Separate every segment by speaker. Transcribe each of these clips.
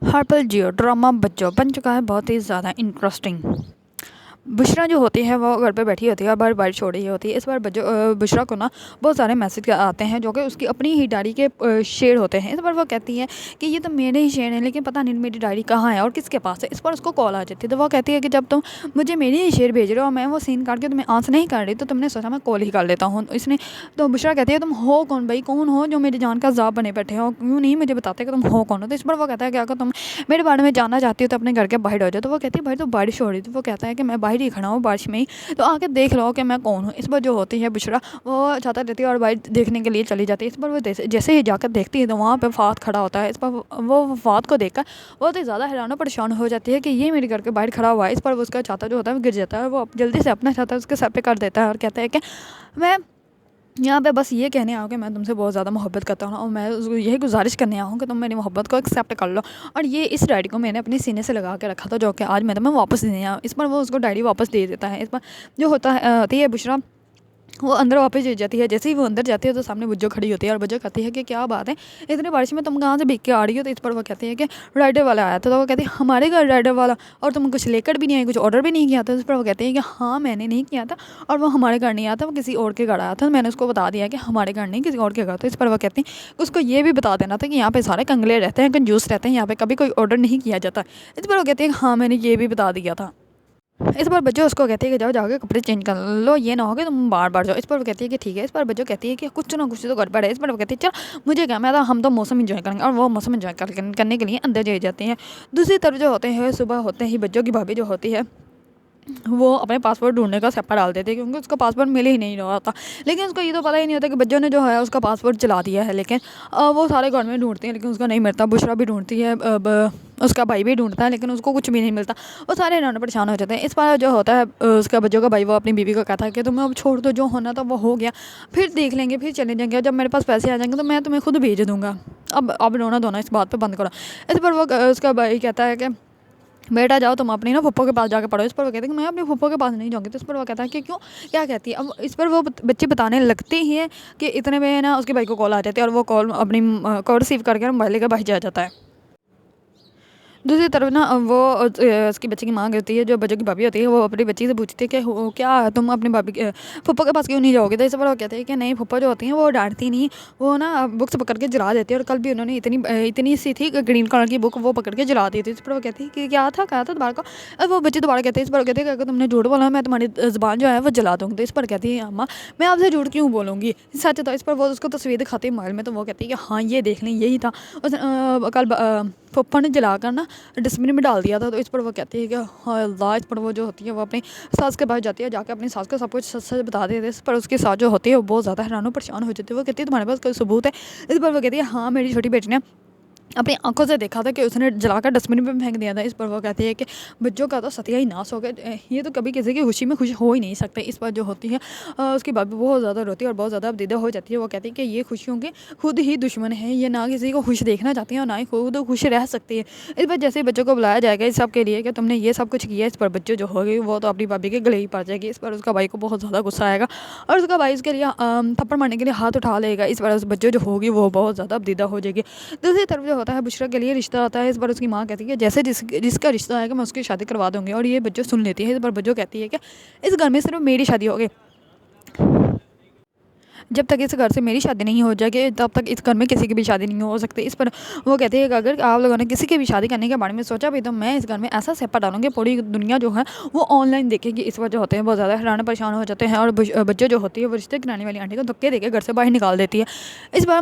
Speaker 1: ہرپل Jio drama بچوں بن چکا ہے بہت ہی زیادہ انٹرسٹنگ۔ بشرا جو ہوتی ہے وہ گھر پہ بیٹھی ہوتی ہے اور بارش ہو رہی ہوتی ہے۔ اس بار بشرا کو نا بہت سارے میسج آتے ہیں جو کہ اس کی اپنی ہی ڈائری کے شعر ہوتے ہیں۔ اس بار وہ کہتی ہے کہ یہ تو میرے ہی شعر ہیں لیکن پتہ نہیں میری ڈائری کہاں ہے اور کس کے پاس ہے۔ اس پر اس کو کال آ جاتی ہے تو وہ کہتی ہے کہ جب تم مجھے میرے ہی شعر بھیج رہے ہو اور میں وہ سین کاٹ کے تمہیں آنسر نہیں کر رہی تو تم نے سوچا میں کال ہی کر لیتا ہوں۔ اس نے تو بشرا کہتی ہے تم ہو کون بھائی، کون ہو جو میری جان کا عذاب بنے بیٹھے ہو، کیوں نہیں مجھے بتاتے کہ تم ہو کون ہو۔ تو اس پر وہ کہتا ہے کہ اگر تم میرے بارے میں جاننا چاہتی ہو تو اپنے گھر کے باہر ہو جاؤ۔ تو وہ کہتی ہے بھائی تو بارش ہو رہی تو وہ کہتا ہے کہ میں باہر ہی کھڑا ہوں بارش میں ہی، تو آ کے دیکھ لو کہ میں کون ہوں۔ اس پر جو ہوتی ہے بشرا وہ چھاتا لیتی ہے اور باہر دیکھنے کے لیے چلی جاتی ہے۔ اس پر وہ جیسے ہی جا کر دیکھتی ہے تو وہاں پہ فہد کھڑا ہوتا ہے۔ اس پر وہ فہد کو دیکھ کر بہت ہی زیادہ حیران و پریشان ہو جاتی ہے کہ یہ میرے گھر کے باہر کھڑا ہوا ہے۔ اس پر وہ اس کا چھاتا جو ہوتا ہے وہ گر جاتا ہے اور وہ جلدی سے اپنا چھاتا اس کے سر پہ کر دیتا ہے اور کہتا ہے کہ میں یہاں پہ بس یہ کہنے آؤں کہ میں تم سے بہت زیادہ محبت کرتا ہوں اور میں یہی گزارش کرنے آؤں کہ تم میری محبت کو ایکسیپٹ کر لو۔ اور یہ اس ڈائری کو میں نے اپنے سینے سے لگا کے رکھا تھا جو کہ آج میں تمہیں واپس دینے آؤں۔ اس پر وہ اس کو ڈائری واپس دے دیتا ہے۔ اس پر جو ہوتی ہے بشرا وہ اندر واپس جا جاتی ہے۔ جیسے ہی وہ اندر جاتی ہے تو سامنے بجو کھڑی ہوتی ہے اور بجو کہتی ہے کہ کیا بات ہے اتنی بارش میں تم کہاں سے بھیگ کے آ رہی ہو۔ تو اس پر وہ کہتی ہے کہ رائڈر والا آیا تھا۔ تو وہ کہتی ہے ہمارے گھر رائڈر والا، اور تم کچھ لے کر بھی نہیں آئی، کچھ آرڈر بھی نہیں کیا تھا۔ اس پر وہ کہتی ہے کہ ہاں میں نے نہیں کیا تھا اور وہ ہمارے گھر نہیں آیا تھا، وہ کسی اور کے گھر آیا تھا۔ میں نے اس کو بتا دیا کہ ہمارے گھر نہیں کسی اور کے گھر۔ تو اس پر وہ کہتی ہے کہ اس کو یہ بھی بتا دینا تھا کہ یہاں پہ سارے کنگلے رہتے ہیں، کنجوس رہتے ہیں، یہاں پہ کبھی کوئی آرڈر نہیں کیا جاتا۔ اس پر وہ کہتی ہے کہ ہاں میں نے یہ بھی بتا دیا تھا۔ اس پر بچوں اس کو کہتی ہے کہ جاؤ جا کے کپڑے چینج کر لو، یہ نہ ہو کہ تم بار بار جاؤ۔ اس پر وہ کہتی ہے کہ ٹھیک ہے۔ اس پر بچوں کہتی ہے کہ کچھ نہ کچھ تو گڑبڑ ہے۔ اس پر وہ کہتی ہے چل مجھے کیا، میں ہم تو موسم انجوائے کریں گے، اور وہ موسم انجوائے کرنے کے لیے اندر جائے جاتے ہیں۔ دوسری طرف جو ہوتے ہیں صبح ہوتے ہی بچوں کی بھابھی جو ہوتی ہے وہ اپنے پاسپورٹ ڈھونڈنے کا سپا ڈال دیتے ہیں کیونکہ اس کو پاسپورٹ مل ہی نہیں رہا تھا۔ لیکن اس کو یہ تو پتہ ہی نہیں ہوتا کہ بچوں نے جو ہے اس کا پاسپورٹ چلا دیا ہے۔ لیکن وہ سارے گھر میں ڈھونڈتے ہیں لیکن اس کو نہیں ملتا۔ بشرا بھی ڈھونڈتی ہے، اس کا بھائی بھی ڈھونڈتا ہے لیکن اس کو کچھ بھی نہیں ملتا۔ وہ سارے حیران پریشان ہو جاتے ہیں۔ اس بار جو ہوتا ہے اس کا بچوں کا بھائی وہ اپنی بیوی کو کہتا ہے کہ تم اب چھوڑ دو، جو ہونا تھا وہ ہو گیا، پھر دیکھ لیں گے، پھر چلے جائیں گے، جب میرے پاس پیسے آ جائیں گے تو میں تمہیں خود بھیج دوں گا، اب رونا دھونا اس بات پہ بند کرو۔ اس پر وہ اس کا بھائی کہتا ہے کہ بیٹا جاؤ تم اپنی نا پھپھو کے پاس جا کے پڑھو۔ اس پر وہ کہتے ہیں کہ میں اپنی پھپھو کے پاس نہیں جاؤں گی۔ تو اس پر وہ کہتا ہے کہ کیوں، کیا کہتی ہے۔ اب اس پر وہ بچے بتانے لگتے ہی ہیں کہ اتنے میں نا اس کے بھائی کو کال آ جاتی ہے اور وہ کال اپنی کال ریسیو کر کے موبائل لے کے باہر جا جاتا ہے۔ دوسری طرف نا وہ اس کی بچے کی ماں ہوتی ہے جو بچوں کی بھابھی ہوتی ہے، وہ اپنی بچی سے پوچھتی ہے کہ کیا تم اپنی بھابھی پھپھو کے پاس کیوں نہیں جاؤ گے۔ تو اس پر وہ کہتے ہیں کہ نہیں، پھپھو جو ہوتی ہیں وہ ڈانٹتی نہیں، وہ نا بکس پکڑ کے جلا دیتی ہے، اور کل بھی انہوں نے اتنی سی تھی گرین کلر کی بک وہ پکڑ کے جلا دی تھی۔ اس پر وہ کہتی ہے کہ کیا تھا دوبارہ کو، اور وہ بچے دوبارہ کہتے ہیں، اس پر کہتے ہیں کہ اگر تم نے جھوٹ بولا میں تمہاری زبان جو ہے وہ جلا دوں گی۔ تو اس پر کہتی ہے اماں میں آپ سے جھوٹ کیوں بولوں گی، سچ تھا۔ اس پر وہ اس کو تصویر دکھاتی ہے موبائل میں، تو وہ کہتی ہے کہ ہاں یہ دیکھ لیں یہی تھا، کل پھپھو نے جلا کر نا ڈسٹ بن میں ڈال دیا تھا۔ تو اس پر وہ کہتی ہے کہ ہائے اللہ۔ اس پر وہ جو ہوتی ہے وہ اپنی ساس کے پاس جاتی ہے، جا کے اپنی ساس کو سب کچھ سچ سچ بتا دیتی ہے۔ اس پر اس کی ساس جو ہوتی ہے وہ بہت زیادہ حیران و پریشان ہو جاتی ہے۔ وہ کہتی ہے تمہارے پاس کوئی ثبوت ہے۔ اس پر وہ کہتی ہے ہاں میری چھوٹی بیٹی نے اپنی آنکھوں سے دیکھا تھا کہ اس نے جلا کر ڈسٹ بن میں پھینک دیا تھا۔ اس پر وہ کہتی ہے کہ بچوں کا تو ستیہ ہی ناس ہو گیا، یہ تو کبھی کسی کی خوشی میں خوش ہو ہی نہیں سکتے۔ اس پر جو ہوتی ہے اس کی بھابھی بہت زیادہ روتی ہے اور بہت زیادہ ابدیدہ ہو جاتی ہے۔ وہ کہتی ہے کہ یہ خوشیوں کے خود ہی دشمن ہیں، یہ نہ کسی کو خوش دیکھنا چاہتی ہیں اور نہ ہی خود خوش رہ سکتی ہے۔ اس پر جیسے بچوں کو بلایا جائے گا اس سب کے لیے کہ تم نے یہ سب کچھ کیا، اس پر بچوں جو ہوگی وہ تو اپنی بھابھی کے گلے ہی پڑ جائے گی۔ اس پر اس کا بھائی کو بہت زیادہ غصہ آئے گا اور اس کا بھائی اس کے لیے تھپڑ مارنے کے لیے ہاتھ اٹھا لے گا۔ اس پر اس بچوں جو ہوگی وہ بہت زیادہ ابدیدہ ہو جائے گی۔ دوسری طرف جو ہوتا ہے بشرا کے لیے رشتہ آتا ہے۔ اس پر اس کی ماں کہتی ہے جیسے جس کا رشتہ آئے گا میں اس کی شادی کروا دوں گی، اور یہ بچوں سن لیتی ہے۔ اس پر بچوں کہتی ہے کہ اس گھر میں صرف میری شادی ہوگی، جب تک اس گھر سے میری شادی نہیں ہو جائے گی تب تک اس گھر میں کسی کی بھی شادی نہیں ہو سکتی۔ اس پر وہ کہتی ہے کہ اگر آپ لوگوں نے کسی کی بھی شادی کرنے کے بارے میں سوچا بھی تو میں اس گھر میں ایسا سپا ڈالوں گی پوری دنیا جو ہے وہ آن لائن دیکھے گی۔ اس وجہ ہوتے ہیں بہت زیادہ حیران پریشان ہو جاتے ہیں اور بچے جو ہوتی ہے وہ رشتے کرانے والی آنٹی کو دھکے دے کے گھر سے باہر نکال دیتی ہے۔ اس پر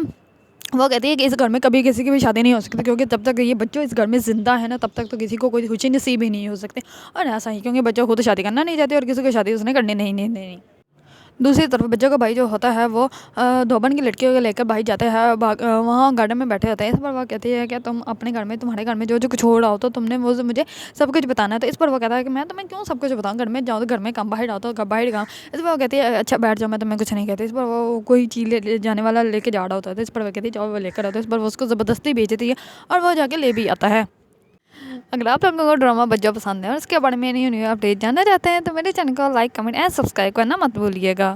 Speaker 1: وہ کہتی ہے کہ اس گھر میں کبھی کسی کی بھی شادی نہیں ہو سکتی کیونکہ جب تک یہ بچوں اس گھر میں زندہ ہے نا تب تک تو کسی کو کوئی خوشی نصیب ہی نہیں ہو سکتی، اور ایسا ہی کیونکہ بچوں خود شادی کرنا نہیں چاہتے اور کسی کو شادی اس نے کرنے نہیں دینی۔ دوسری طرف بچوں کا بھائی جو ہوتا ہے وہ دھوبن کی لڑکیوں کو لے کر باہر جاتے ہیں، وہاں گارڈن میں بیٹھے ہوتے ہیں۔ اس پر وہ کہتی ہے کہ تم اپنے گھر میں تمہارے گھر میں جو کچھ ہو رہا ہو تو تم نے وہ مجھے سب کچھ بتانا ہے۔ تو اس پر وہ کہتا ہے کہ میں تمہیں کیوں سب کچھ بتاؤں، گھر میں جاؤ تو گھر میں کام، باہر آؤ تو باہر کام۔ اس پر وہ کہتی ہے اچھا بیٹھ جاؤ میں تمہیں کچھ نہیں کہتی۔ اس پر وہ کوئی چیز لے جانے والا لے کے جا رہا ہوتا ہے، اس پر وہ کہتی ہے جاؤ وہ لے کر آتا ہے۔ اس پر وہ اس کو زبردستی بھیجتی ہے اور وہ جا کے لے بھی آتا ہے۔ اگر آپ لوگوں کو ڈرامہ بچوں پسند ہے اور اس کے بارے میں نہیں اپڈیٹ جاننا چاہتے ہیں تو میرے چینل کو لائک کمنٹ اینڈ سبسکرائب کرنا مت بھولیے گا۔